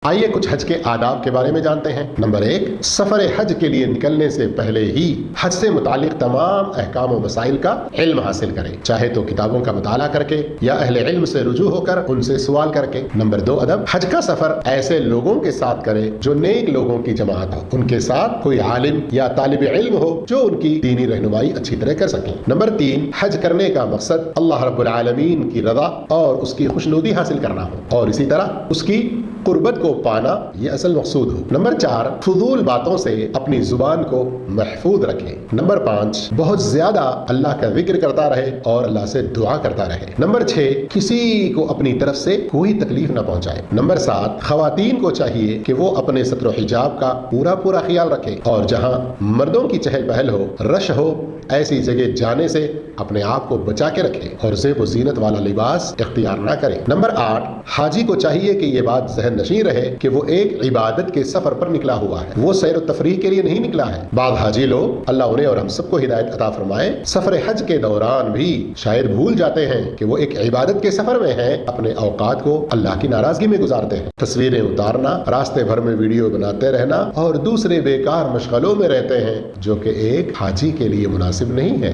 آئیے کچھ حج کے آداب کے بارے میں جانتے ہیں۔ نمبر 1، سفر حج کے لیے نکلنے سے پہلے ہی حج سے متعلق تمام احکام و مسائل کا علم حاصل کریں، چاہے تو کتابوں کا مطالعہ کر کے یا اہل علم سے رجوع ہو کر ان سے سوال کر کے۔ نمبر 2، ادب۔ حج کا سفر ایسے لوگوں کے ساتھ کرے جو نیک لوگوں کی جماعت ہو، ان کے ساتھ کوئی عالم یا طالب علم ہو جو ان کی دینی رہنمائی اچھی طرح کر سکیں۔ نمبر 3، حج کرنے کا مقصد اللہ رب العالمین کی رضا اور اس کی خوشنودی حاصل کرنا ہو، اور اسی طرح اس کی قربت کو پانا یہ اصل مقصود ہو۔ نمبر 4، فضول باتوں سے اپنی زبان کو محفوظ رکھیں۔ نمبر 5، بہت زیادہ اللہ کا ذکر کرتا رہے اور اللہ سے دعا کرتا رہے۔ نمبر 6، کسی کو اپنی طرف سے کوئی تکلیف نہ پہنچائے۔ نمبر 7، خواتین کو چاہیے کہ وہ اپنے ستر و حجاب کا پورا خیال رکھیں، اور جہاں مردوں کی چہل پہل ہو، رش ہو، ایسی جگہ جانے سے اپنے آپ کو بچا کے رکھیں اور زیب و زینت والا لباس اختیار نہ کریں۔ نمبر 8، حاجی کو چاہیے کہ یہ بات ذہن نشین رہے کہ وہ ایک عبادت کے سفر پر نکلا ہوا ہے، وہ سیر و تفریح کے لیے نہیں نکلا ہے۔ بعض حاجی لوگ، اللہ انہیں اور ہم سب کو ہدایت عطا فرمائے، سفر حج کے دوران بھی شاید بھول جاتے ہیں کہ وہ ایک عبادت کے سفر میں ہیں، اپنے اوقات کو اللہ کی ناراضگی میں گزارتے ہیں۔ تصویریں اتارنا، راستے بھر میں ویڈیو بناتے رہنا اور دوسرے بیکار مشغلوں میں رہتے ہیں، جو کہ ایک حاجی کے لیے مناسب نہیں ہے۔